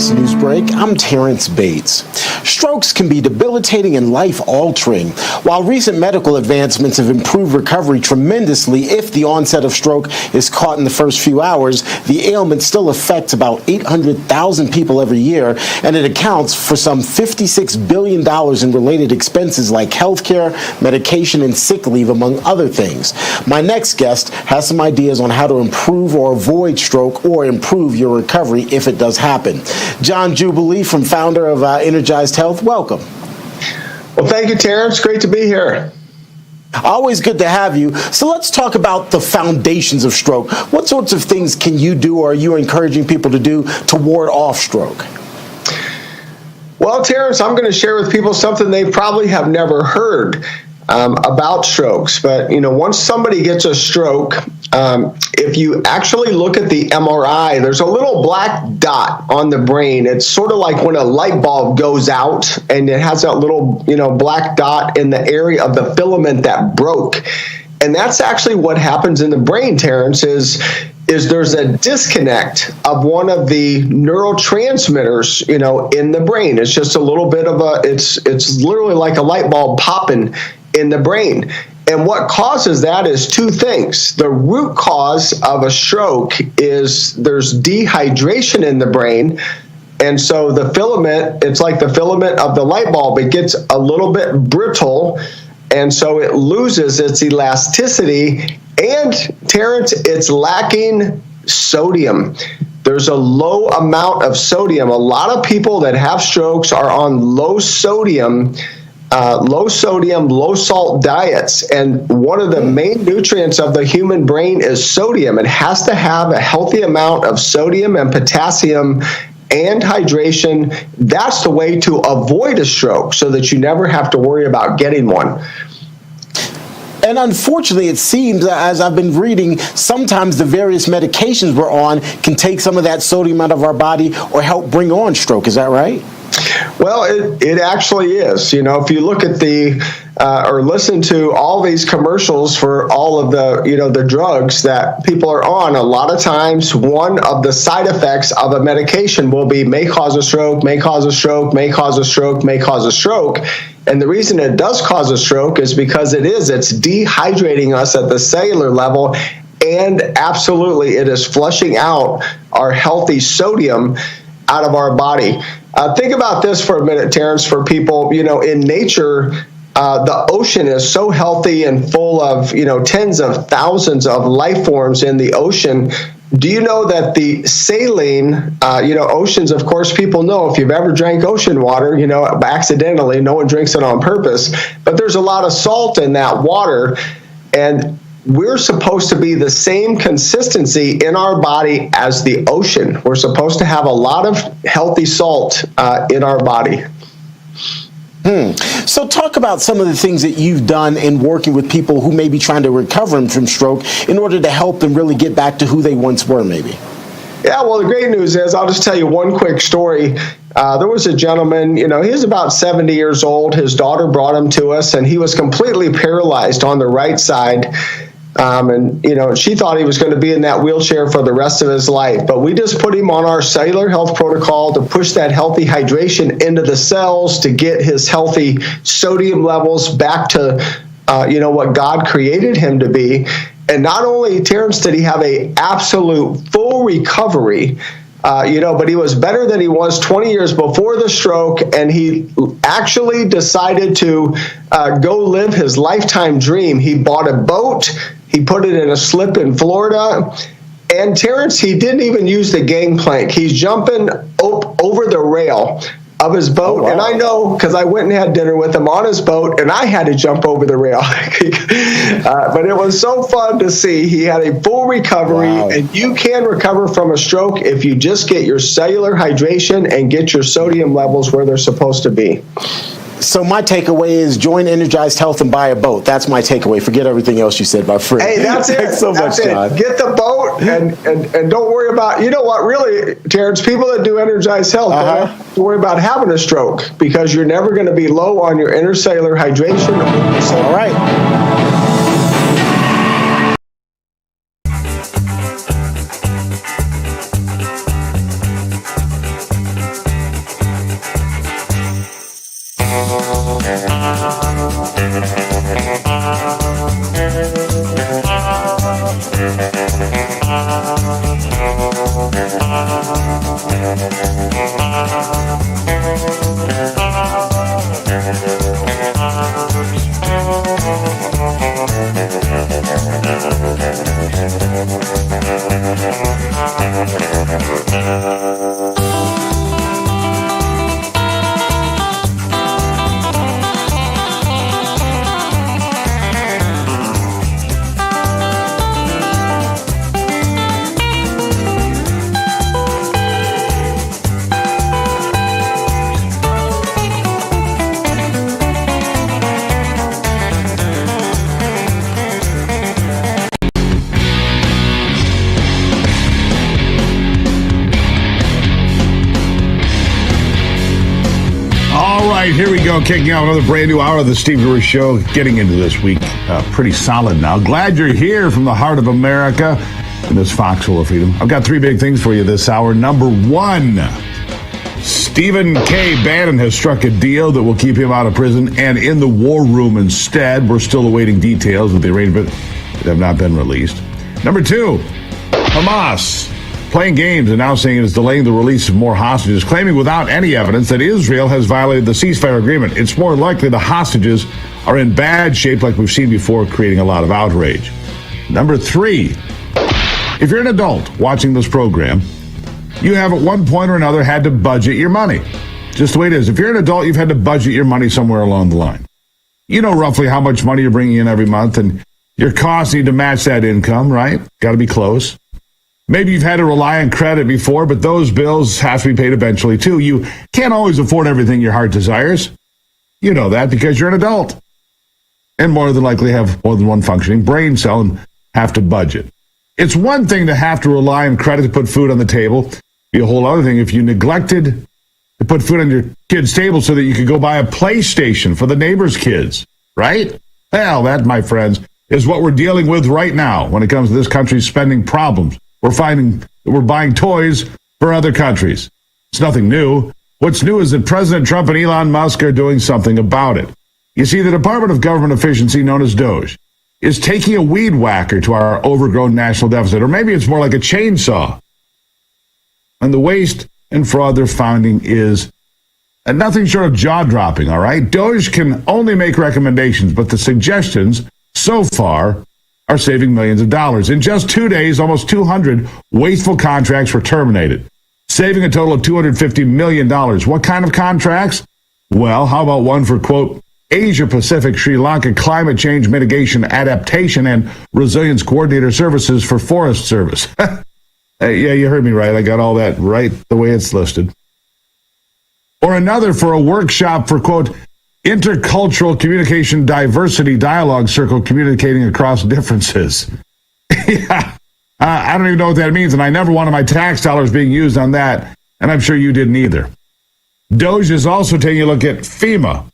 News Break. I'm Terrence Bates. Strokes can be debilitating and life-altering. While recent medical advancements have improved recovery tremendously if the onset of stroke is caught in the first few hours, the ailment still affects about 800,000 people every year, and it accounts for some $56 billion in related expenses like healthcare, medication, and sick leave, among other things. My next guest has some ideas on how to improve or avoid stroke or improve your recovery if it does happen. John Jubilee, founder of Energized Health, welcome. Well, thank you, Terrence. Great to be here. Always good to have you. So let's talk about the foundations of stroke. What sorts of things can you do or are you encouraging people to do to ward off stroke? Well, Terrence, I'm going to share with people something they probably have never heard about strokes. But, once somebody gets a stroke, if you actually look at the MRI, there's a little black dot on the brain. It's sort of like when a light bulb goes out and it has that little, black dot in the area of the filament that broke. And that's actually what happens in the brain, Terrence, is there's a disconnect of one of the neurotransmitters, in the brain. It's just a little bit of it's literally like a light bulb popping in the brain. And what causes that is two things. The root cause of a stroke is there's dehydration in the brain. And so the filament, it's like the filament of the light bulb, it gets a little bit brittle. And so it loses its elasticity. And Terrence, it's lacking sodium. There's a low amount of sodium. A lot of people that have strokes are on low sodium, low salt diets. And one of the main nutrients of the human brain is sodium. It has to have a healthy amount of sodium and potassium and hydration. That's the way to avoid a stroke so that you never have to worry about getting one. And unfortunately, it seems, as I've been reading, sometimes the various medications we're on can take some of that sodium out of our body or help bring on stroke. Is that right? Well, it actually is. If you look at or listen to all these commercials for all of the drugs that people are on, a lot of times one of the side effects of a medication will be may cause a stroke, may cause a stroke, may cause a stroke, may cause a stroke. And the reason it does cause a stroke is because it's dehydrating us at the cellular level. And absolutely, it is flushing out our healthy sodium out of our body. Think about this for a minute, Terrence, for people, in nature, the ocean is so healthy and full of, tens of thousands of life forms in the ocean. Do you know that the saline, oceans, of course, people know if you've ever drank ocean water, accidentally, no one drinks it on purpose, but there's a lot of salt in that water. And we're supposed to be the same consistency in our body as the ocean. We're supposed to have a lot of healthy salt in our body. So talk about some of the things that you've done in working with people who may be trying to recover from stroke in order to help them really get back to who they once were, maybe. Yeah, well, the great news is, I'll just tell you one quick story. There was a gentleman, he was about 70 years old. His daughter brought him to us, and he was completely paralyzed on the right side. And she thought he was going to be in that wheelchair for the rest of his life. But we just put him on our cellular health protocol to push that healthy hydration into the cells to get his healthy sodium levels back to, what God created him to be. And not only, Terrence, did he have a absolute full recovery, but he was better than he was 20 years before the stroke, and he actually decided to go live his lifetime dream. He bought a boat, he put it in a slip in Florida, and Terrence, he didn't even use the gangplank. He's jumping over the rail of his boat. Oh, wow. And I know, because I went and had dinner with him on his boat, and I had to jump over the rail. But it was so fun to see. He had a full recovery. Wow. And you can recover from a stroke if you just get your cellular hydration and get your sodium levels where they're supposed to be. So my takeaway is join Energized Health and buy a boat. That's my takeaway. Forget everything else you said, my friend. Hey, that's it. Thanks so much, John. Get the boat and don't worry about, really, Terrence, people that do Energized Health don't have to worry about having a stroke, because you're never going to be low on your intercellular hydration. All right. Here we go, kicking out another brand new hour of the Steve Gruber Show. Getting into this week pretty solid now. Glad you're here from the heart of America in this foxhole of freedom. I've got three big things for you this hour. Number one, Stephen K. Bannon has struck a deal that will keep him out of prison and in the war room instead. We're still awaiting details of the arrangement that have not been released. Number two, Hamas playing games and now saying it is delaying the release of more hostages, claiming without any evidence that Israel has violated the ceasefire agreement. It's more likely the hostages are in bad shape like we've seen before, creating a lot of outrage. Number three, if you're an adult watching this program, you have at one point or another had to budget your money. Just the way it is. If you're an adult, you've had to budget your money somewhere along the line. You know roughly how much money you're bringing in every month, and your costs need to match that income, right? Got to be close. Maybe you've had to rely on credit before, but those bills have to be paid eventually too. You can't always afford everything your heart desires. You know that because you're an adult. And more than likely have more than one functioning brain cell and have to budget. It's one thing to have to rely on credit to put food on the table. It'd be a whole other thing if you neglected to put food on your kid's table so that you could go buy a PlayStation for the neighbor's kids, right? Well, that, my friends, is what we're dealing with right now when it comes to this country's spending problems. We're finding that we're buying toys for other countries. It's nothing new. What's new is that President Trump and Elon Musk are doing something about it. You see, the Department of Government Efficiency, known as DOGE, is taking a weed whacker to our overgrown national deficit, or maybe it's more like a chainsaw. And the waste and fraud they're finding is nothing short of jaw-dropping, all right? DOGE can only make recommendations, but the suggestions so far are saving millions of dollars. In just 2 days, almost 200 wasteful contracts were terminated, saving a total of $250 million. What kind of contracts? Well, how about one for, quote, Asia Pacific, Sri Lanka Climate Change Mitigation Adaptation and Resilience Coordinator Services for Forest Service. Yeah, you heard me right. I got all that right the way it's listed. Or another for a workshop for, quote, intercultural communication diversity dialogue circle communicating across differences. Yeah, I don't even know what that means, and I never wanted my tax dollars being used on that, and I'm sure you didn't either. DOGE is also taking a look at FEMA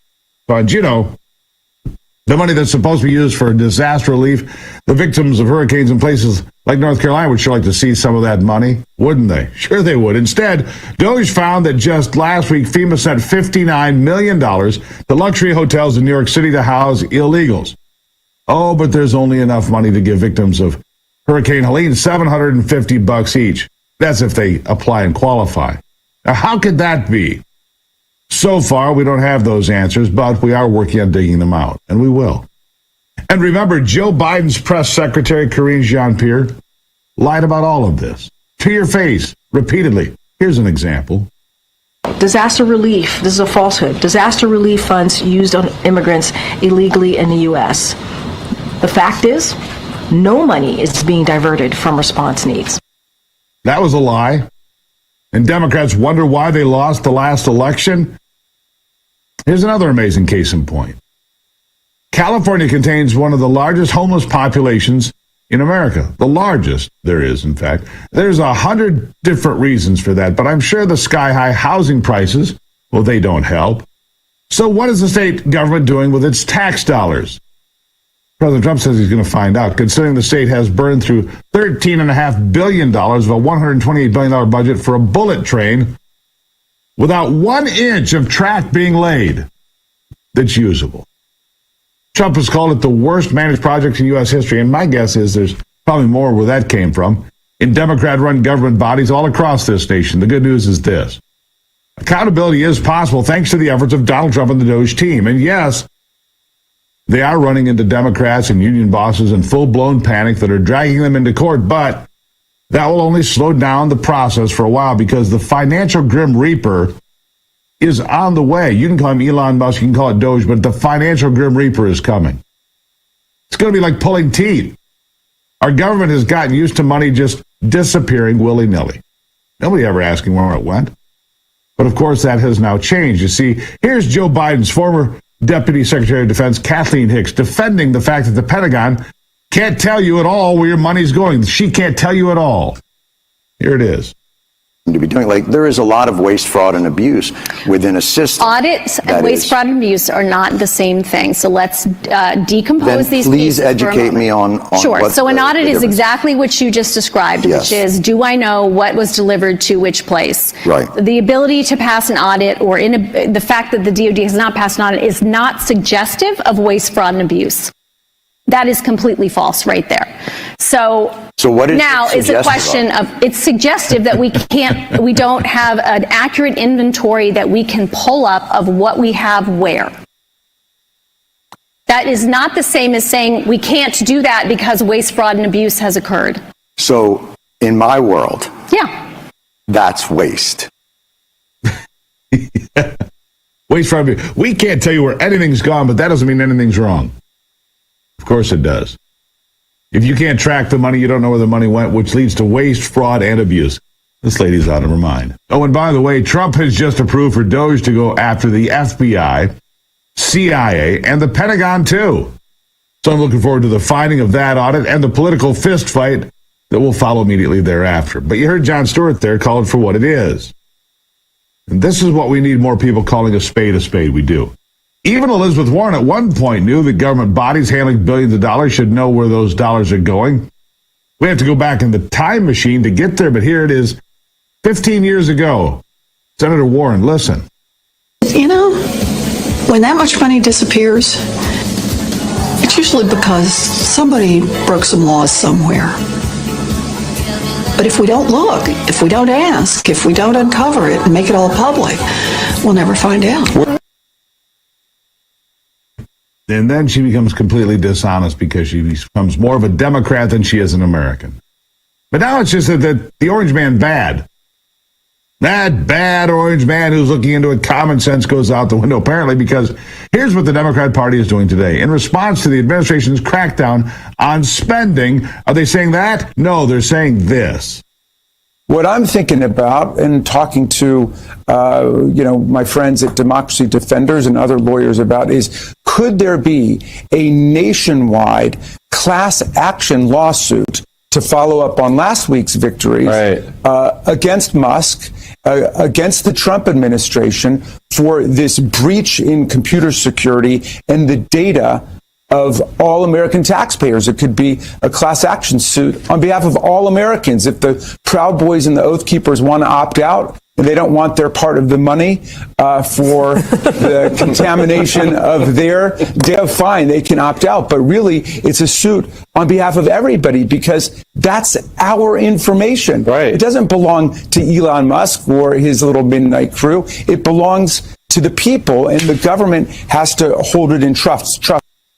funds, you know, the money that's supposed to be used for disaster relief. The victims of hurricanes in places like North Carolina would sure like to see some of that money, wouldn't they? Sure they would. Instead, DOGE found that just last week, FEMA sent $59 million to luxury hotels in New York City to house illegals. Oh, but there's only enough money to give victims of Hurricane Helene $750 each. That's if they apply and qualify. Now, how could that be? So far, we don't have those answers, but we are working on digging them out, and we will. And remember, Joe Biden's press secretary, Karine Jean-Pierre, lied about all of this to your face repeatedly. Here's an example. Disaster relief, this is a falsehood. Disaster relief funds used on immigrants illegally in the U.S. The fact is, no money is being diverted from response needs. That was a lie. And Democrats wonder why they lost the last election. Here's another amazing case in point. California contains one of the largest homeless populations in America. The largest there is, in fact. There's 100 different reasons for that, but I'm sure the sky-high housing prices, well, they don't help. So what is the state government doing with its tax dollars? President Trump says he's going to find out, considering the state has burned through $13.5 billion of a $128 billion budget for a bullet train without 1 inch of track being laid that's usable. Trump has called it the worst managed project in U.S. history, and my guess is there's probably more where that came from, in Democrat-run government bodies all across this nation. The good news is this. Accountability is possible thanks to the efforts of Donald Trump and the DOGE team. And yes, they are running into Democrats and union bosses in full-blown panic that are dragging them into court, but that will only slow down the process for a while because the financial Grim Reaper is on the way. You can call him Elon Musk, you can call it DOGE, but the financial Grim Reaper is coming. It's going to be like pulling teeth. Our government has gotten used to money just disappearing willy-nilly. Nobody ever asking where it went. But of course, that has now changed. You see, here's Joe Biden's former Deputy Secretary of Defense Kathleen Hicks defending the fact that the Pentagon can't tell you at all where your money's going. She can't tell you at all. Here it is. To be doing, like, there is a lot of waste, fraud, and abuse within a system. Audits and waste, fraud, and abuse are not the same thing. So let's decompose these. Please educate me on sure. What so an audit is exactly what you just described, yes. Which is, do I know what was delivered to which place? Right. The ability to pass an audit or the fact that the DOD has not passed an audit is not suggestive of waste, fraud, and abuse. That is completely false right there. So what is now is a question of, it's suggestive that we don't have an accurate inventory that we can pull up of what we have where. That is not the same as saying we can't do that because waste, fraud, and abuse has occurred. So in my world, yeah, that's waste. Waste, fraud, abuse. We can't tell you where anything's gone, but that doesn't mean anything's wrong. Of course it does. If you can't track the money, you don't know where the money went, which leads to waste, fraud, and abuse. This lady's out of her mind. Oh, and by the way, Trump has just approved for DOGE to go after the FBI, CIA, and the Pentagon, too. So I'm looking forward to the finding of that audit and the political fist fight that will follow immediately thereafter. But you heard Jon Stewart there call it for what it is. And this is what we need more people calling a spade, we do. Even Elizabeth Warren at one point knew that government bodies handling billions of dollars should know where those dollars are going. We have to go back in the time machine to get there, but here it is 15 years ago. Senator Warren, listen. You know, when that much money disappears, it's usually because somebody broke some laws somewhere. But if we don't look, if we don't ask, if we don't uncover it and make it all public, we'll never find out. And then she becomes completely dishonest because she becomes more of a Democrat than she is an American. But now it's just that the orange man bad. That bad orange man who's looking into it, common sense goes out the window, apparently, because here's what the Democrat Party is doing today. In response to the administration's crackdown on spending, are they saying that? No, they're saying this. What I'm thinking about and talking to, my friends at Democracy Defenders and other lawyers about is, could there be a nationwide class action lawsuit to follow up on last week's victories against Musk, against the Trump administration for this breach in computer security and the data of all American taxpayers? It could be a class action suit on behalf of all Americans. If the Proud Boys and the Oath Keepers want to opt out and they don't want their part of the money for the contamination of their data, fine, they can opt out. But really, it's a suit on behalf of everybody because that's our information. Right. It doesn't belong to Elon Musk or his little midnight crew. It belongs to the people, and the government has to hold it in trust.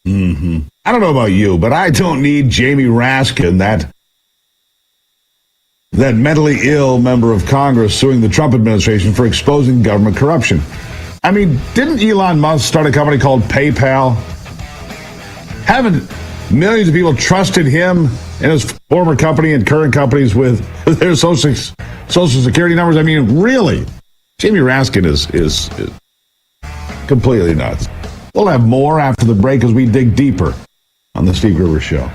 Mm-hmm. I don't know about you, but I don't need Jamie Raskin, that mentally ill member of Congress, suing the Trump administration for exposing government corruption. I mean, didn't Elon Musk start a company called PayPal? Haven't millions of people trusted him and his former company and current companies with their social security numbers? I mean, really? Jamie Raskin is completely nuts. We'll have more after the break as we dig deeper on the Steve Gruber Show.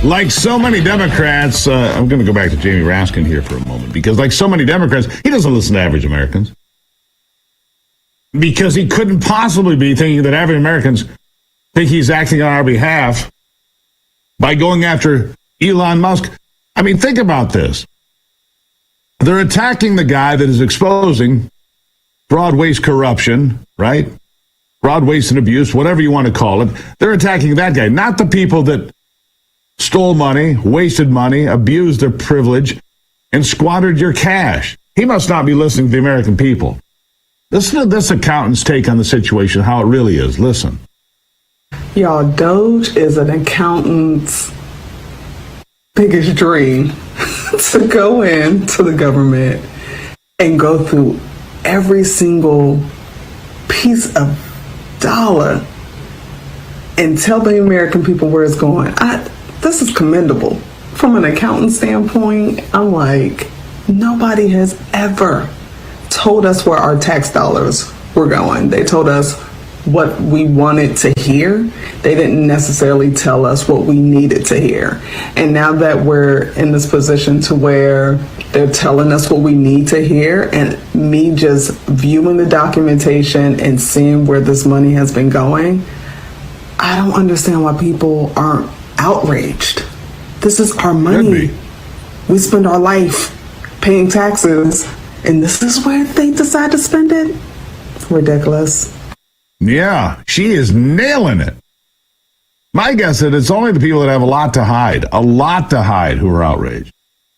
Like so many Democrats, I'm going to go back to Jamie Raskin here for a moment, because like so many Democrats, he doesn't listen to average Americans. Because he couldn't possibly be thinking that average Americans think he's acting on our behalf by going after Elon Musk. I mean, think about this. They're attacking the guy that is exposing fraud, waste, corruption, right? Fraud, waste, and abuse, whatever you want to call it. They're attacking that guy, not the people that stole money, wasted money, abused their privilege, and squandered your cash. He must not be listening to the American people. Listen to this accountant's take on the situation, how it really is. Listen. Y'all, DOGE is an accountant's biggest dream to go into the government and go through every single piece of dollar and tell the American people where it's going. This is commendable. From an accountant standpoint, I'm like, nobody has ever told us where our tax dollars were going. They told us what we wanted to hear. They didn't necessarily tell us what we needed to hear. And now that we're in this position to where they're telling us what we need to hear, and me just viewing the documentation and seeing where this money has been going, I don't understand why people aren't outraged. This is our money. We spend our life paying taxes, and this is where they decide to spend it? Ridiculous. Yeah, she is nailing it. My guess is it's only the people that have a lot to hide who are outraged.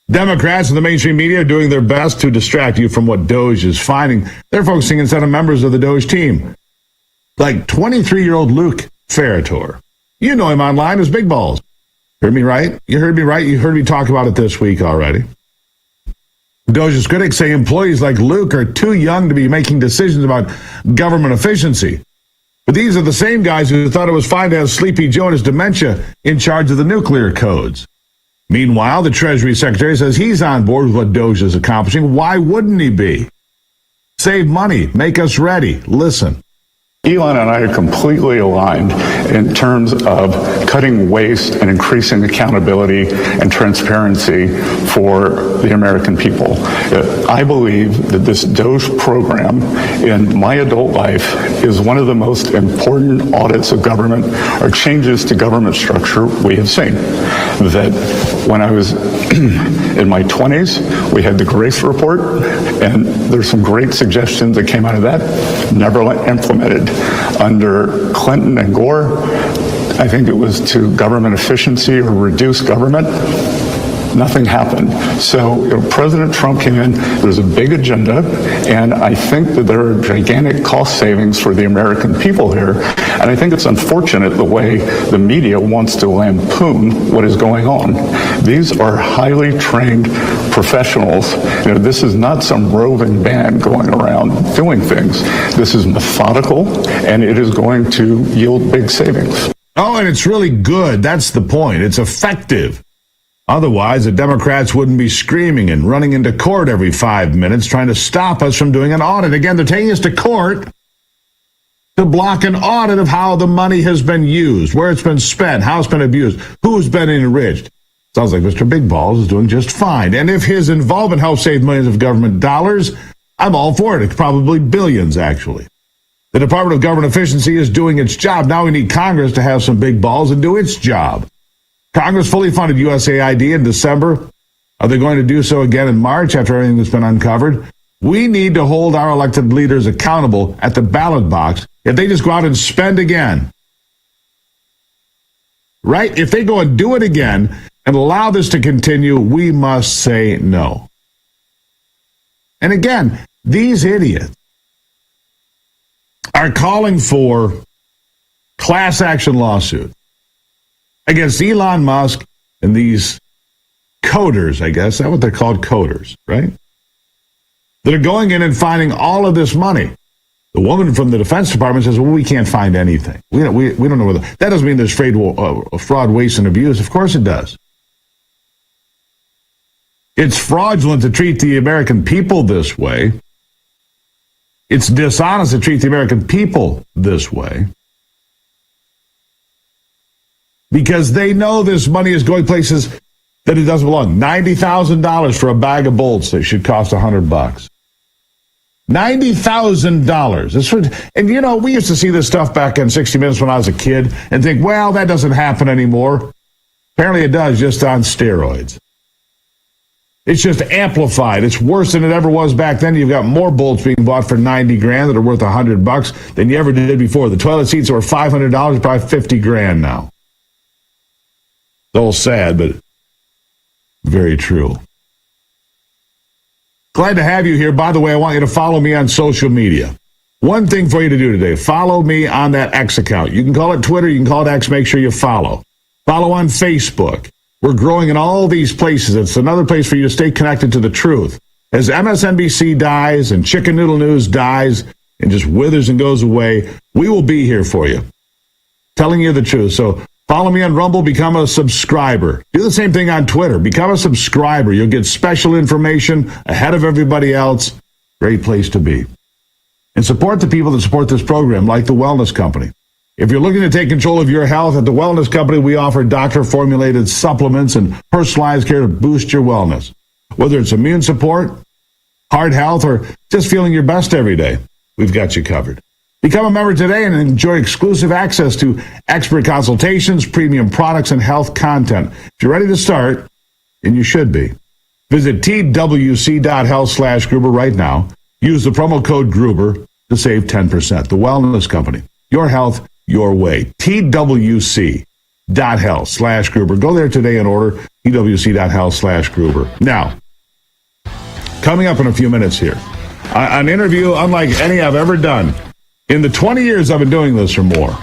Democrats and the mainstream media are doing their best to distract you from what DOGE is finding. They're focusing instead on members of the DOGE team, like 23-year-old Luke Ferrator. You know him online as Big Balls. Heard me right? You heard me right? You heard me talk about it this week already. DOGE's critics say employees like Luke are too young to be making decisions about government efficiency. But these are the same guys who thought it was fine to have Sleepy Joe and his dementia in charge of the nuclear codes. Meanwhile, the Treasury Secretary says he's on board with what DOGE is accomplishing. Why wouldn't he be? Save money. Make us ready. Listen. Elon and I are completely aligned in terms of cutting waste and increasing accountability and transparency for the American people. I believe that this DOGE program in my adult life is one of the most important audits of government or changes to government structure we have seen. That when I was in my 20s, we had the Grace Report, and there's some great suggestions that came out of that, never implemented. Under Clinton and Gore, I think it was to government efficiency or reduce government. Nothing happened. So President Trump came in, there's a big agenda, and I think that there are gigantic cost savings for the American people here. And I think it's unfortunate the way the media wants to lampoon what is going on. These are highly trained professionals. This is not some roving band going around doing things. This is methodical, and it is going to yield big savings. Oh, and it's really good. That's the point. It's effective. Otherwise, the Democrats wouldn't be screaming and running into court every 5 minutes trying to stop us from doing an audit. Again, they're taking us to court to block an audit of how the money has been used, where it's been spent, how it's been abused, who's been enriched. Sounds like Mr. Big Balls is doing just fine. And if his involvement helps save millions of government dollars, I'm all for it. It's probably billions, actually. The Department of Government Efficiency is doing its job. Now we need Congress to have some big balls and do its job. Congress fully funded USAID in December. Are they going to do so again in March after everything that's been uncovered? We need to hold our elected leaders accountable at the ballot box if they just go out and spend again. Right? If they go and do it again and allow this to continue, we must say no. And again, these idiots are calling for class action lawsuit against Elon Musk and these coders, I guess. That's what they're called, coders, right? That are going in and finding all of this money. The woman from the Defense Department says, well, we can't find anything. We don't know whether. That doesn't mean there's fraud, waste, and abuse. Of course it does. It's fraudulent to treat the American people this way. It's dishonest to treat the American people this way. because they know this money is going places that it doesn't belong. $90,000 for a bag of bolts that should cost $100. $90,000. And you know, we used to see this stuff back on 60 Minutes when I was a kid and think, well, that doesn't happen anymore. Apparently it does, just on steroids. It's just amplified. It's worse than it ever was back then. You've got more bolts being bought for $90,000 that are worth $100 than you ever did before. The toilet seats that were $500, probably $50,000 now. It's all sad, but very true. Glad to have you here. By the way, I want you to follow me on social media. One thing for you to do today, follow me on that X account. You can call it Twitter, you can call it X, make sure you follow. Follow on Facebook. We're growing in all these places. It's another place for you to stay connected to the truth. As MSNBC dies and Chicken Noodle News dies and just withers and goes away, we will be here for you, telling you the truth. So follow me on Rumble, become a subscriber. Do the same thing on Twitter. Become a subscriber. You'll get special information ahead of everybody else. Great place to be. And support the people that support this program, like the Wellness Company. If you're looking to take control of your health, at the Wellness Company, we offer doctor-formulated supplements and personalized care to boost your wellness. Whether it's immune support, heart health, or just feeling your best every day, we've got you covered. Become a member today and enjoy exclusive access to expert consultations, premium products, and health content. If you're ready to start, and you should be, visit twc.health/Gruber right now. Use the promo code Gruber to save 10%. The Wellness Company. Your health, your way. twc.health/Gruber. Go there today and order twc.health/Gruber. Now, coming up in a few minutes here, an interview unlike any I've ever done. In the 20 years I've been doing this or more,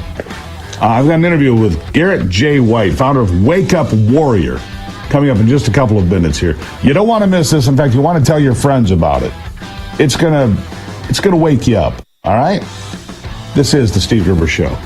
I've got an interview with Garrett J. White, founder of Wake Up Warrior, coming up in just a couple of minutes here. You don't want to miss this. In fact, you want to tell your friends about it. It's gonna wake you up, all right? This is the Steve Gruber Show.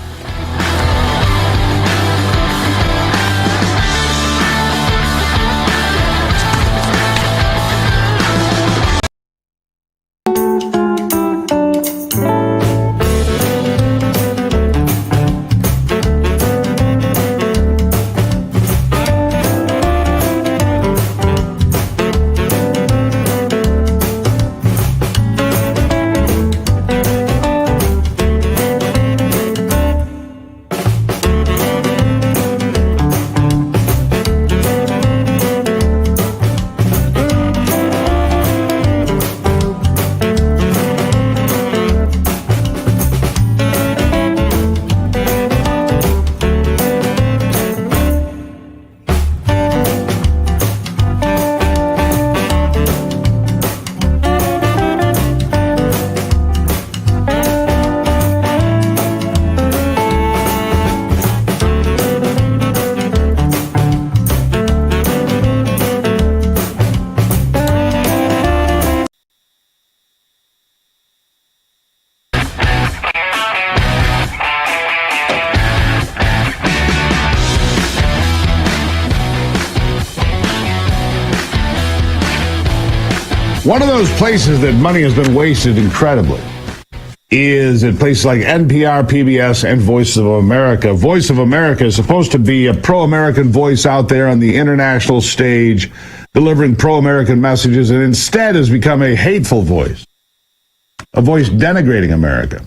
One of those places that money has been wasted incredibly is at places like NPR, PBS, and Voice of America. Voice of America is supposed to be a pro-American voice out there on the international stage, delivering pro-American messages, and instead has become a hateful voice, a voice denigrating America.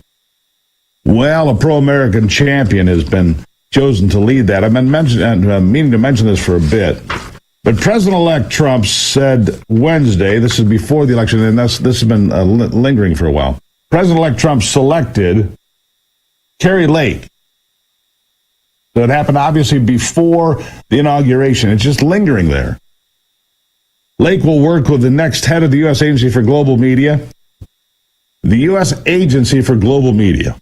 Well, a pro-American champion has been chosen to lead that. I've been meaning to mention this for a bit. But President-elect Trump said Wednesday, this is before the election, and this has been lingering for a while. President-elect Trump selected Kari Lake. So it happened obviously before the inauguration. It's just lingering there. Lake will work with the next head of the U.S. Agency for Global Media, the U.S. Agency for Global Media,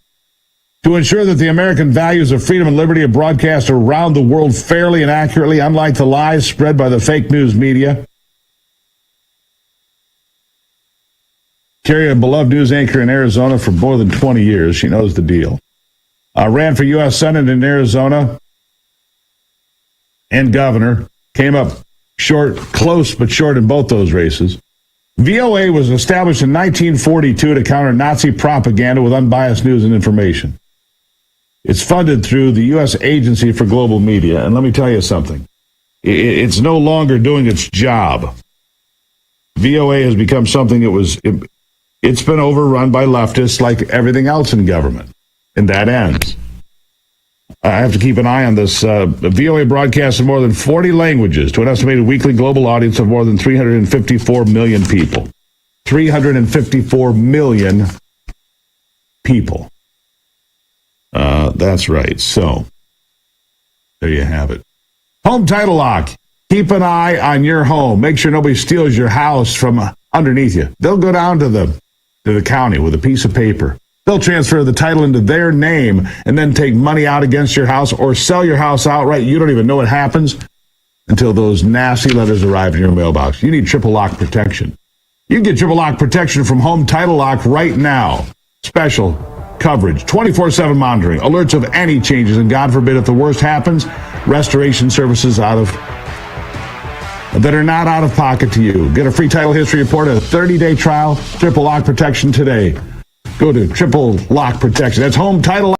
to ensure that the American values of freedom and liberty are broadcast around the world fairly and accurately, unlike the lies spread by the fake news media. Kari, a beloved news anchor in Arizona for more than 20 years. She knows the deal. Ran for U.S. Senate in Arizona and governor. Came up short, close but short in both those races. VOA was established in 1942 to counter Nazi propaganda with unbiased news and information. It's funded through the U.S. Agency for Global Media. And let me tell you something. It's no longer doing its job. VOA has become something it's been overrun by leftists like everything else in government. And that ends. I have to keep an eye on this. VOA broadcasts in more than 40 languages to an estimated weekly global audience of more than 354 million people. 354 million people. That's right. So, there you have it. Home title lock. Keep an eye on your home. Make sure nobody steals your house from underneath you. They'll go down to the county with a piece of paper. They'll transfer the title into their name and then take money out against your house or sell your house outright. You don't even know what happens until those nasty letters arrive in your mailbox. You need triple lock protection. You can get triple lock protection from Home Title Lock right now. Special coverage, 24/7 monitoring, alerts of any changes, and God forbid if the worst happens, restoration services that are not out of pocket to you. Get a free title history report and a 30-day trial. Triple lock protection today. Go to Triple Lock Protection. That's Home Title Lock.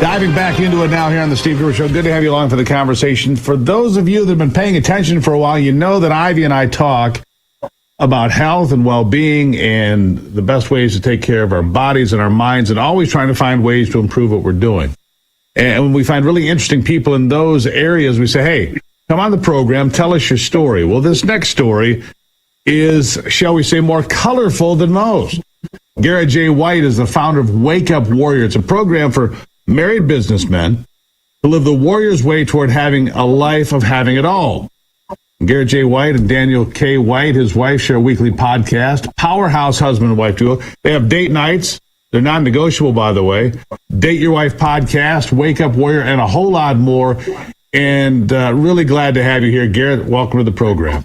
Diving back into it now here on the Steve Gruber Show. Good to have you along for the conversation. For those of you that have been paying attention for a while, you know that Ivy and I talk about health and well-being and the best ways to take care of our bodies and our minds, and always trying to find ways to improve what we're doing. And when we find really interesting people in those areas, we say, hey, come on the program, tell us your story. Well, this next story is, shall we say, more colorful than most. Garrett J. White is the founder of Wake Up Warrior. It's a program for married businessmen to live the warrior's way toward having a life of having it all. Garrett J. White and Daniel K. White, his wife, share a weekly podcast, Powerhouse Husband and Wife Duo. They have date nights. They're non-negotiable, by the way. Date Your Wife podcast, Wake Up Warrior, and a whole lot more. And really glad to have you here. Garrett, welcome to the program.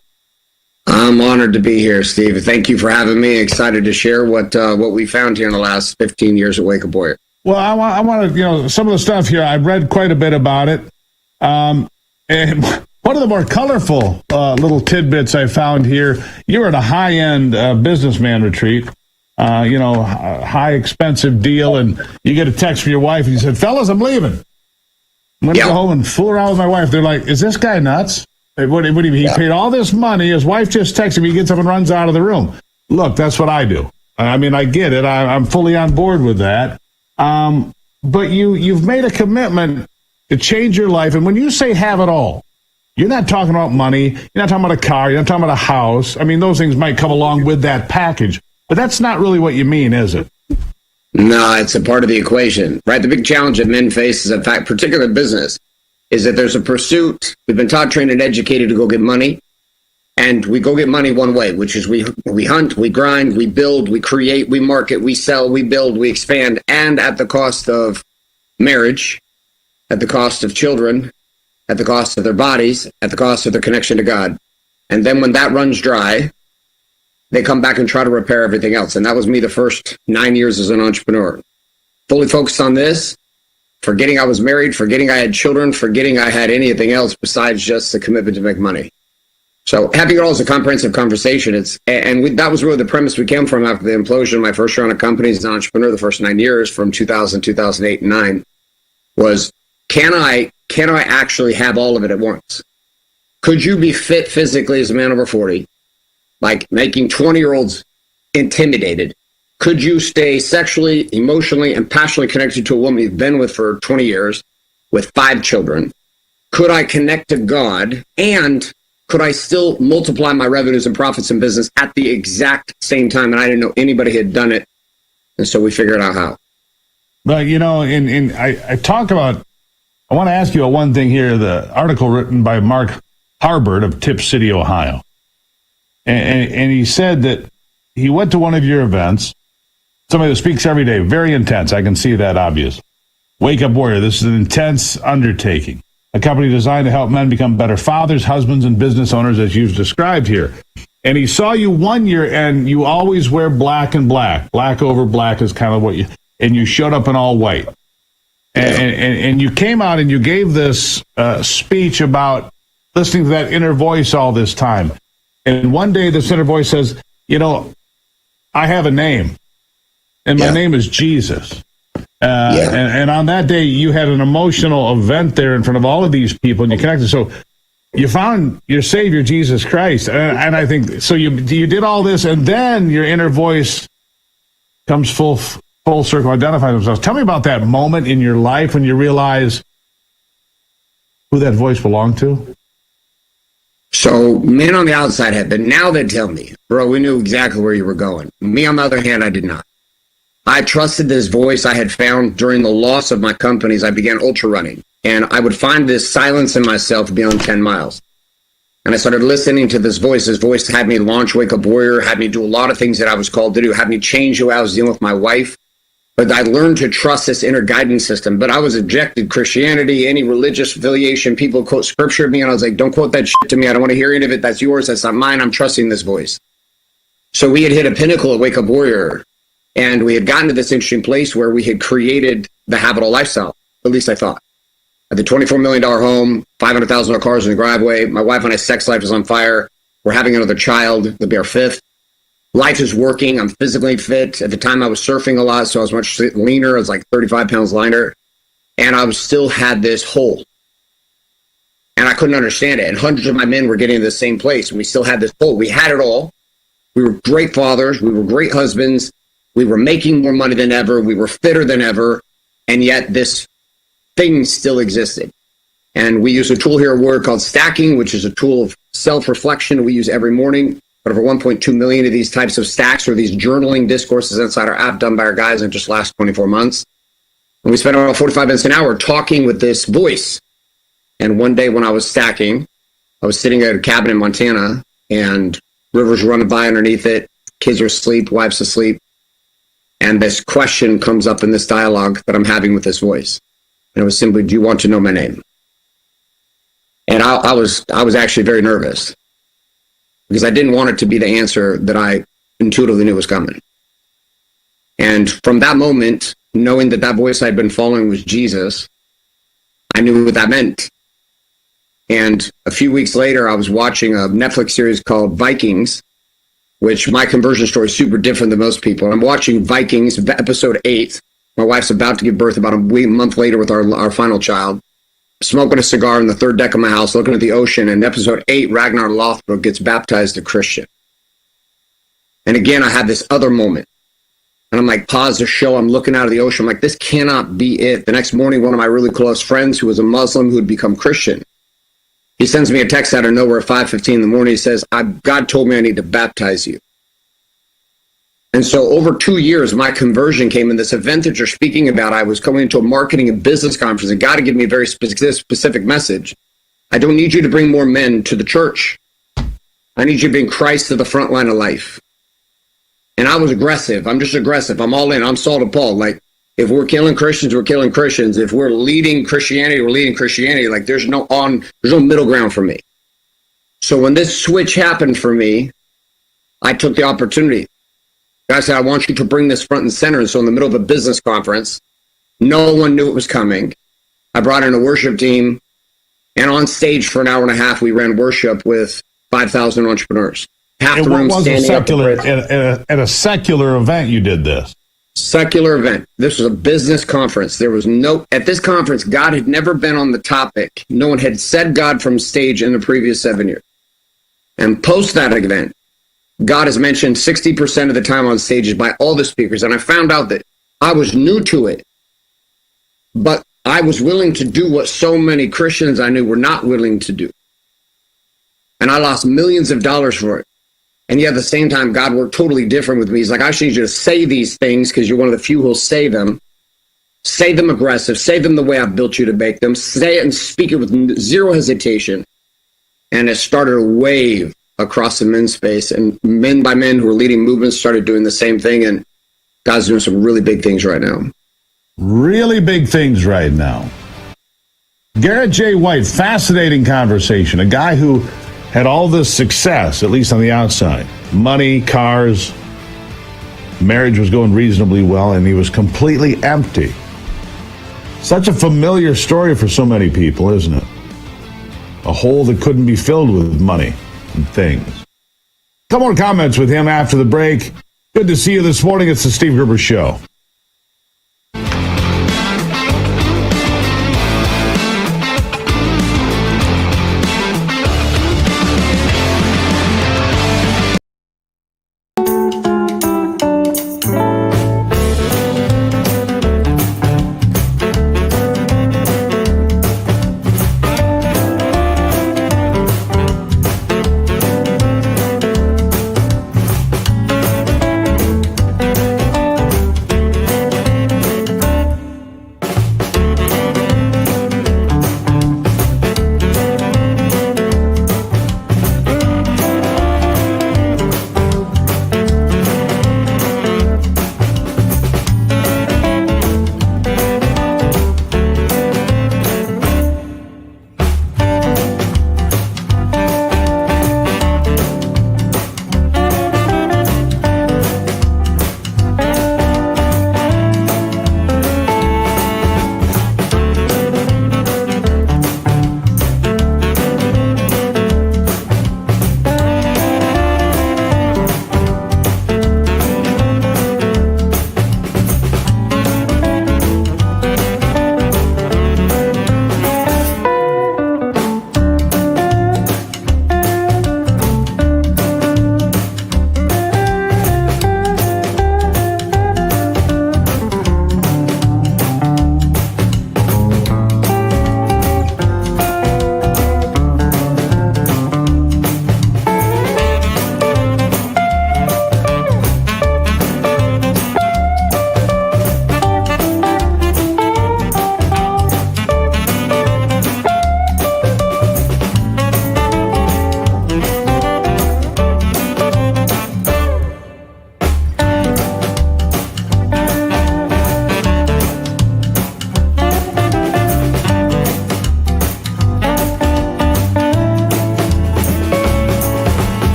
I'm honored to be here, Steve. Thank you for having me. Excited to share what we found here in the last 15 years at Wake Up Warrior. Well, I want to, some of the stuff here, I've read quite a bit about it. And one of the more colorful little tidbits I found here, you were at a high-end businessman retreat, high expensive deal, and you get a text from your wife, and you said, fellas, I'm leaving. I'm going to go home and fool around with my wife. They're like, is this guy nuts? What do you mean? He paid all this money. His wife just texted me. He gets up and runs out of the room. Look, that's what I do. I mean, I get it. I'm fully on board with that. But you've made a commitment to change your life. And when you say have it all, you're not talking about money. You're not talking about a car. You're not talking about a house. I mean, those things might come along with that package. But that's not really what you mean, is it? No, it's a part of the equation, right? The big challenge that men face is, in fact, particular business, is that there's a pursuit. We've been taught, trained, and educated to go get money. And we go get money one way, which is we hunt, we grind, we build, we create, we market, we sell, we build, we expand, and at the cost of marriage, at the cost of children, at the cost of their bodies, at the cost of their connection to God. And then when that runs dry, they come back and try to repair everything else. And that was me the first 9 years as an entrepreneur. Fully focused on this, forgetting I was married, forgetting I had children, forgetting I had anything else besides just the commitment to make money. So having it all is a comprehensive conversation. That was really the premise we came from after the implosion of my first round of companies as an entrepreneur, the first 9 years from 2000, 2008, and 2009, was can I actually have all of it at once? Could you be fit physically as a man over 40, like making 20-year-olds intimidated? Could you stay sexually, emotionally, and passionately connected to a woman you've been with for 20 years with 5 children? Could I connect to God, and could I still multiply my revenues and profits in business at the exact same time? And I didn't know anybody had done it. And so we figured out how. But, I talk about, I want to ask you one thing here, the article written by Mark Harbert of Tip City, Ohio. And he said that he went to one of your events, somebody that speaks every day, very intense. I can see that obvious. Wake Up Warrior, this is an intense undertaking. A company designed to help men become better fathers, husbands, and business owners, as you've described here. And he saw you one year, and you always wear black and black. Black over black is kind of what you, and you showed up in all white. And you came out and you gave this speech about listening to that inner voice all this time. And one day this inner voice says, I have a name, and my name is Jesus. And on that day, you had an emotional event there in front of all of these people, and you connected. So you found your Savior, Jesus Christ. And I think, so you did all this, and then your inner voice comes full circle, identifying themselves. Tell me about that moment in your life when you realize who that voice belonged to. So men on the outside had, but now they tell me, bro, we knew exactly where you were going. Me, on the other hand, I did not. I trusted this voice I had found during the loss of my companies. I began ultra running, and I would find this silence in myself beyond 10 miles. And I started listening to this voice. This voice had me launch Wake Up Warrior, had me do a lot of things that I was called to do, had me change who I was dealing with my wife. But I learned to trust this inner guidance system. But I was ejected Christianity, any religious affiliation. People quote scripture to me, and I was like, don't quote that shit to me. I don't want to hear any of it. That's yours. That's not mine. I'm trusting this voice. So we had hit a pinnacle at Wake Up Warrior. And we had gotten to this interesting place where we had created the habitable lifestyle, at least I thought. At the $24 million home, $500,000 cars in the driveway. My wife and I's sex life is on fire. We're having another child. They'll be our 5th. Life is working. I'm physically fit. At the time, I was surfing a lot, so I was much leaner. I was like 35 pounds lighter. And I was still had this hole. And I couldn't understand it. And hundreds of my men were getting to the same place. And we still had this hole. We had it all. We were great fathers. We were great husbands. We were making more money than ever. We were fitter than ever. And yet this thing still existed. And we use a tool here at work called stacking, which is a tool of self-reflection we use every morning. but over 1.2 million of these types of stacks or these journaling discourses inside our app done by our guys in just the last 24 months. And we spent around 45 minutes an hour talking with this voice. And one day when I was stacking, I was sitting at a cabin in Montana, and rivers running by underneath it, kids are asleep, wife's asleep, and this question comes up in this dialogue that I'm having with this voice. And it was simply, do you want to know my name? And I was actually very nervous because I didn't want it to be the answer that I intuitively knew was coming. And from that moment, knowing that that voice I'd been following was Jesus, I knew what that meant. And a few weeks later, I was watching a Netflix series called Vikings, which my conversion story is super different than most people. And I'm watching Vikings, episode 8. My wife's about to give birth about a month later with our final child. Smoking a cigar on the third deck of my house, looking at the ocean. And episode 8, Ragnar Lothbrok gets baptized a Christian. And again, I had this other moment. And I'm like, pause the show. I'm looking out of the ocean. I'm like, this cannot be it. The next morning, one of my really close friends who was a Muslim who had become Christian, he sends me a text out of nowhere at 5:15 in the morning. He says, God told me I need to baptize you. And so over 2 years, my conversion came in this event that you're speaking about. I was going into a marketing and business conference, and God had given me a very specific message. I don't need you to bring more men to the church. I need you to bring Christ to the front line of life. And I was aggressive. I'm just aggressive. I'm all in. I'm Saul to Paul. Like, if we're killing Christians, we're killing Christians. If we're leading Christianity, we're leading Christianity. Like, there's no middle ground for me. So when this switch happened for me, I took the opportunity. God said, I want you to bring this front and center. And so in the middle of a business conference, no one knew it was coming. I brought in a worship team, and on stage for an hour and a half, we ran worship with 5,000 entrepreneurs. Half the room standing up. At a secular event, you did this. Secular event. This was a business conference. At this conference, God had never been on the topic. No one had said God from stage in the previous 7 years. And post that event, God is mentioned 60% of the time on stages by all the speakers. And I found out that I was new to it, but I was willing to do what so many Christians I knew were not willing to do. And I lost millions of dollars for it. And yet at the same time, God worked totally different with me. He's like, I actually need you to say these things because you're one of the few who'll say them. Say them aggressive. Say them the way I've built you to make them. Say it and speak it with zero hesitation. And it started a wave across the men's space. And men by men who were leading movements started doing the same thing. And God's doing some really big things right now. Really big things right now. Garrett J. White, fascinating conversation. A guy who had all this success, at least on the outside. Money, cars, marriage was going reasonably well, and he was completely empty. Such a familiar story for so many people, isn't it? A hole that couldn't be filled with money and things. Some more comments with him after the break. Good to see you this morning. It's the Steve Gruber Show.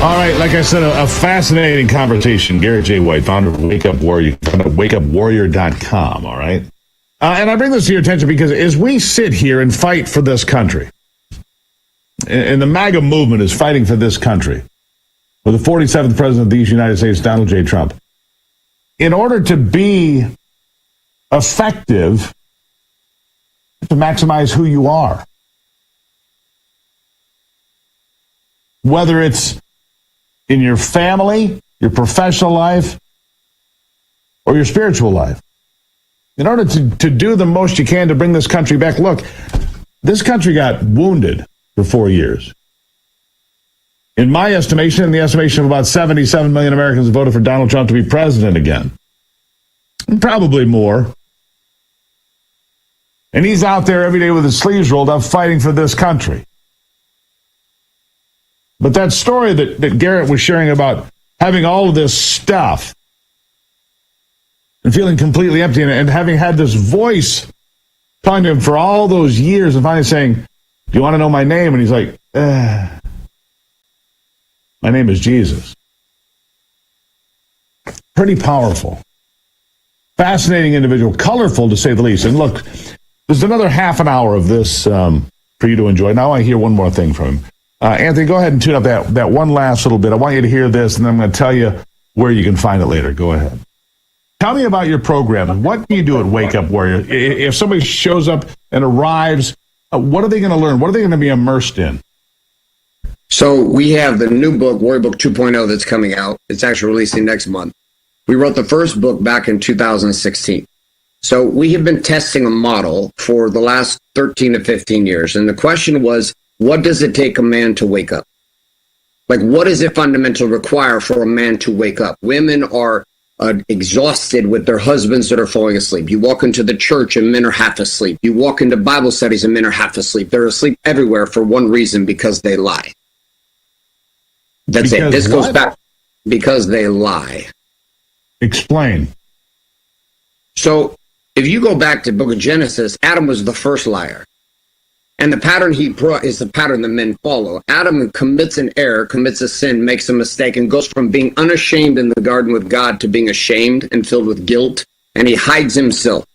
All right, like I said, a fascinating conversation. Garrett J. White, founder of Wake Up Warrior, wakeupwarrior.com, all right? And I bring this to your attention because as we sit here and fight for this country, and the MAGA movement is fighting for this country, with the 47th president of these United States, Donald J. Trump, in order to be effective, you have to maximize who you are. Whether it's in your family, your professional life, or your spiritual life. In order to do the most you can to bring this country back, look, this country got wounded for 4 years. In my estimation, in the estimation of about 77 million Americans voted for Donald Trump to be president again. Probably more. And he's out there every day with his sleeves rolled up fighting for this country. But that story that Garrett was sharing about having all of this stuff and feeling completely empty and having had this voice talking to him for all those years and finally saying, do you want to know my name? And he's like, my name is Jesus. Pretty powerful. Fascinating individual, colorful to say the least. And look, there's another half an hour of this for you to enjoy. Now I hear one more thing from him. Anthony, go ahead and tune up that one last little bit. I want you to hear this, and then I'm going to tell you where you can find it later. Go ahead. Tell me about your program. What do you do at Wake Up Warrior? If somebody shows up and arrives, what are they going to learn? What are they going to be immersed in? So we have the new book, Warrior Book 2.0, that's coming out. It's actually releasing next month. We wrote the first book back in 2016. So we have been testing a model for the last 13 to 15 years. And the question was, what does it take a man to wake up? Like, what does it fundamentally require for a man to wake up? Women are exhausted with their husbands that are falling asleep. You walk into the church and men are half asleep. You walk into Bible studies and men are half asleep. They're asleep everywhere for one reason, because they lie. That's it. This goes back because they lie. Explain. So if you go back to the book of Genesis, Adam was the first liar. And the pattern he brought is the pattern that men follow. Adam commits an error, commits a sin, makes a mistake, and goes from being unashamed in the garden with God to being ashamed and filled with guilt, and he hides himself.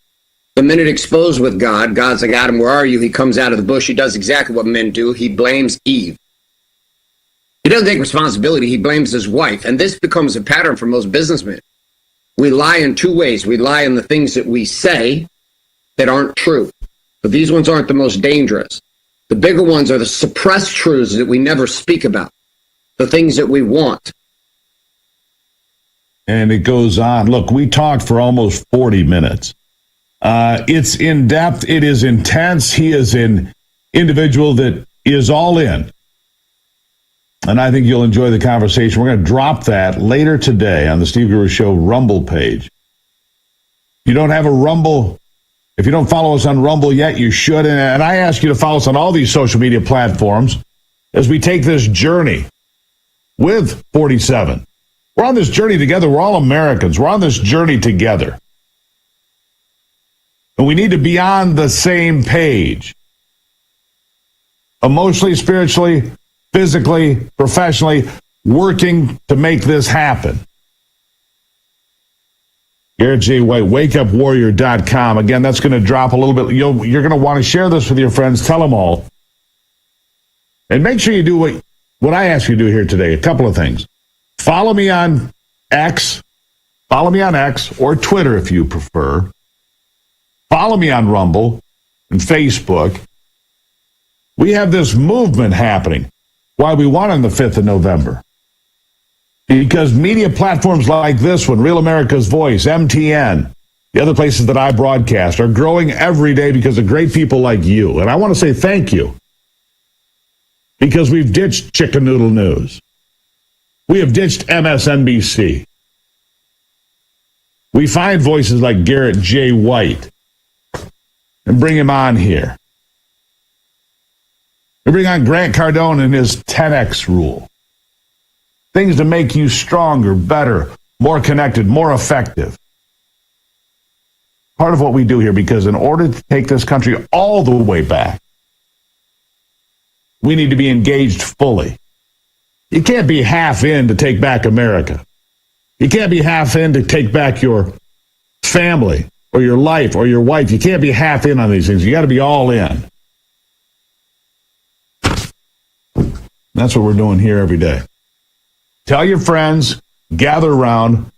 The minute exposed with God, God's like, Adam, where are you? He comes out of the bush. He does exactly what men do. He blames Eve. He doesn't take responsibility. He blames his wife. And this becomes a pattern for most businessmen. We lie in two ways. We lie in the things that we say that aren't true. But these ones aren't the most dangerous. The bigger ones are the suppressed truths that we never speak about, the things that we want. And it goes on. Look, we talked for almost 40 minutes. It's in depth. It is intense. He is an individual that is all in. And I think you'll enjoy the conversation. We're going to drop that later today on the Steve Gruber Show Rumble page. If you don't have a Rumble, if you don't follow us on Rumble yet, you should. And I ask you to follow us on all these social media platforms as we take this journey with 47. We're on this journey together. We're all Americans. We're on this journey together. And we need to be on the same page. Emotionally, spiritually, physically, professionally, working to make this happen. Garrett J. White, wakeupwarrior.com. Again, that's going to drop a little bit. You're going to want to share this with your friends. Tell them all. And make sure you do what I asked you to do here today. A couple of things. Follow me on X. Follow me on X or Twitter if you prefer. Follow me on Rumble and Facebook. We have this movement happening. Why we won on the 5th of November. Because media platforms like this one, Real America's Voice, MTN, the other places that I broadcast, are growing every day because of great people like you. And I want to say thank you. Because we've ditched Chicken Noodle News. We have ditched MSNBC. We find voices like Garrett J. White and bring him on here. We bring on Grant Cardone and his 10X rule. Things to make you stronger, better, more connected, more effective. Part of what we do here, because in order to take this country all the way back, we need to be engaged fully. You can't be half in to take back America. You can't be half in to take back your family or your life or your wife. You can't be half in on these things. You got to be all in. That's what we're doing here every day. Tell your friends, gather around,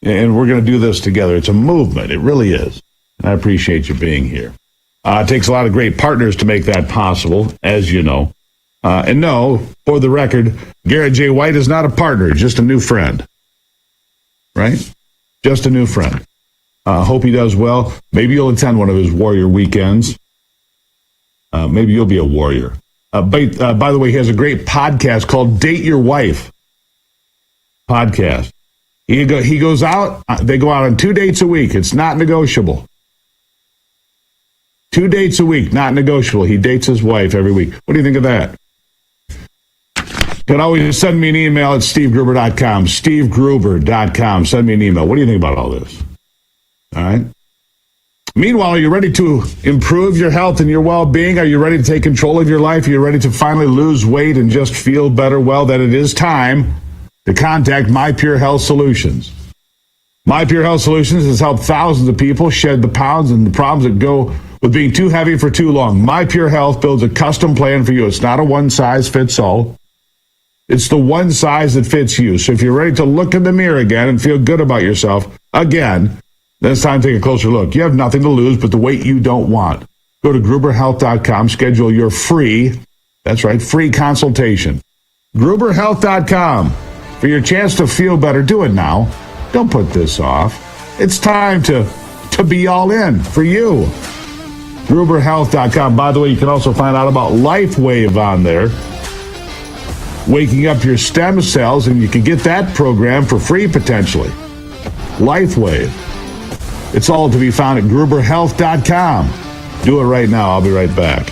and we're going to do this together. It's a movement. It really is. And I appreciate you being here. It takes a lot of great partners to make that possible, as you know. And no, for the record, Garrett J. White is not a partner, just a new friend. Right? Just a new friend. Hope he does well. Maybe you'll attend one of his warrior weekends. Maybe you'll be a warrior. By the way, he has a great podcast called Date Your Wife podcast. He goes out, they go out on 2 dates a week. It's not negotiable. 2 dates a week, not negotiable. He dates his wife every week. What do you think of that? You can always send me an email at stevegruber.com, stevegruber.com. Send me an email. What do you think about all this? All right. Meanwhile, are you ready to improve your health and your well-being? Are you ready to take control of your life? Are you ready to finally lose weight and just feel better? Well, then it is time to contact My Pure Health Solutions. My Pure Health Solutions has helped thousands of people shed the pounds and the problems that go with being too heavy for too long. My Pure Health builds a custom plan for you. It's not a one-size-fits-all. It's the one size that fits you. So if you're ready to look in the mirror again and feel good about yourself again, then it's time to take a closer look. You have nothing to lose but the weight you don't want. Go to gruberhealth.com, schedule your free, that's right, free consultation. gruberhealth.com for your chance to feel better. Do it now. Don't put this off. It's time to be all in for you. gruberhealth.com. By the way, you can also find out about LifeWave on there. Waking up your stem cells, and you can get that program for free potentially. LifeWave. It's all to be found at gruberhealth.com. Do it right now. I'll be right back.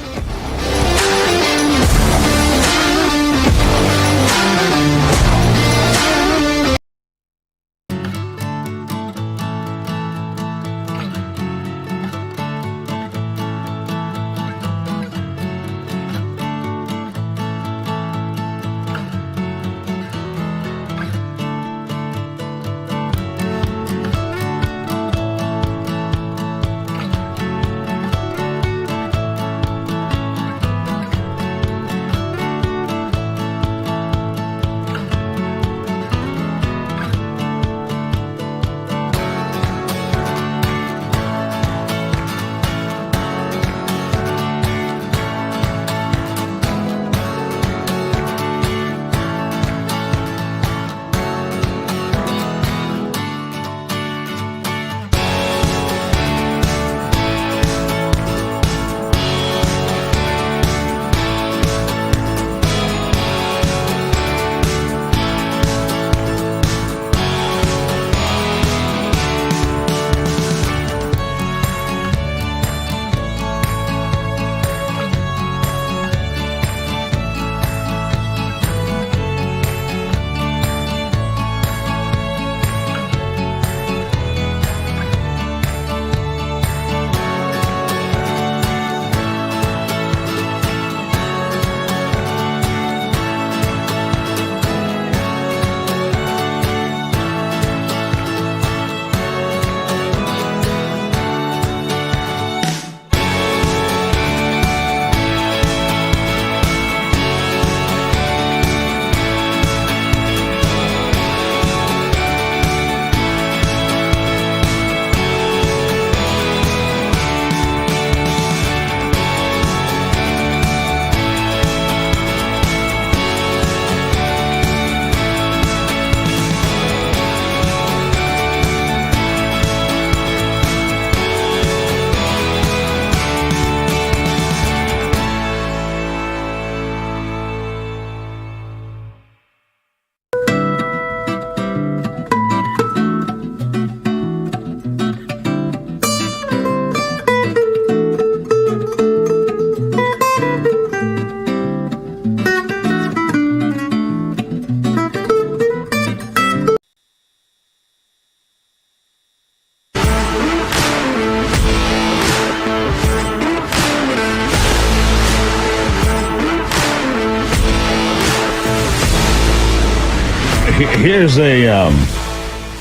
Here's a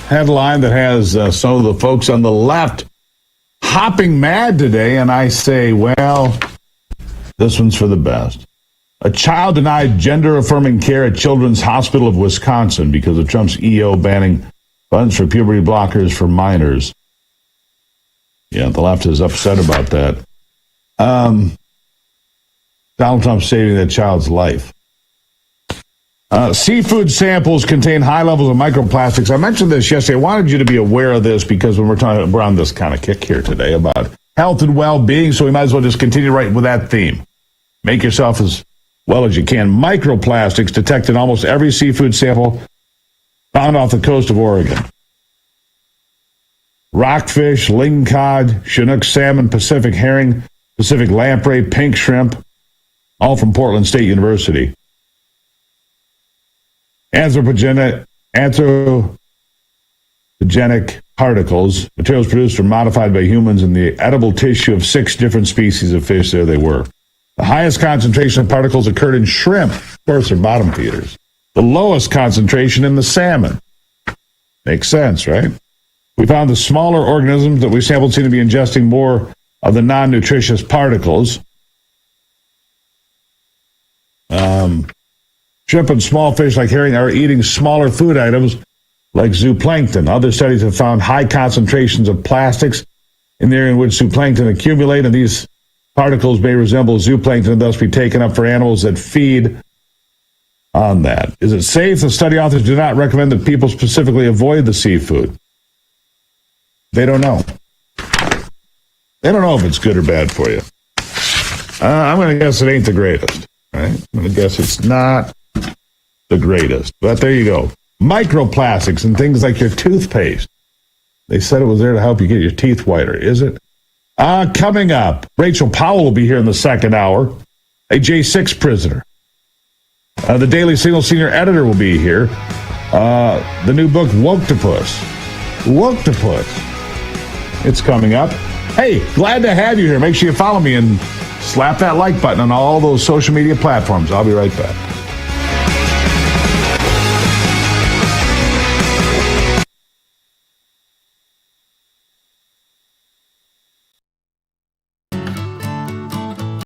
headline that has some of the folks on the left hopping mad today, and I say, well, this one's for the best. A child denied gender-affirming care at Children's Hospital of Wisconsin because of Trump's EO banning funds for puberty blockers for minors. Yeah, the left is upset about that. Donald Trump saving that child's life. Seafood samples contain high levels of microplastics. I mentioned this yesterday. I wanted you to be aware of this because when we're on this kind of kick here today about health and well-being, so we might as well just continue right with that theme. Make yourself as well as you can. Microplastics detected in almost every seafood sample found off the coast of Oregon. Rockfish, lingcod, Chinook salmon, Pacific herring, Pacific lamprey, pink shrimp, all from Portland State University. Anthropogenic particles, materials produced or modified by humans in the edible tissue of 6 different species of fish. There they were. The highest concentration of particles occurred in shrimp. Of course, they're bottom feeders. The lowest concentration in the salmon. Makes sense, right? We found the smaller organisms that we sampled seem to be ingesting more of the non-nutritious particles. Shrimp and small fish like herring are eating smaller food items like zooplankton. Other studies have found high concentrations of plastics in the area in which zooplankton accumulate, and these particles may resemble zooplankton and thus be taken up for animals that feed on that. Is it safe? The study authors do not recommend that people specifically avoid the seafood. They don't know. They don't know if it's good or bad for you. I'm going to guess it ain't the greatest. Right? I'm going to guess it's not the greatest. But there you go. Microplastics and things like your toothpaste. They said it was there to help you get your teeth whiter. Is it? Coming up, Rachel Powell will be here in the second hour. A J6 prisoner. The Daily Signal senior editor will be here. The new book, Woktopus. It's coming up. Hey, glad to have you here. Make sure you follow me and slap that like button on all those social media platforms. I'll be right back.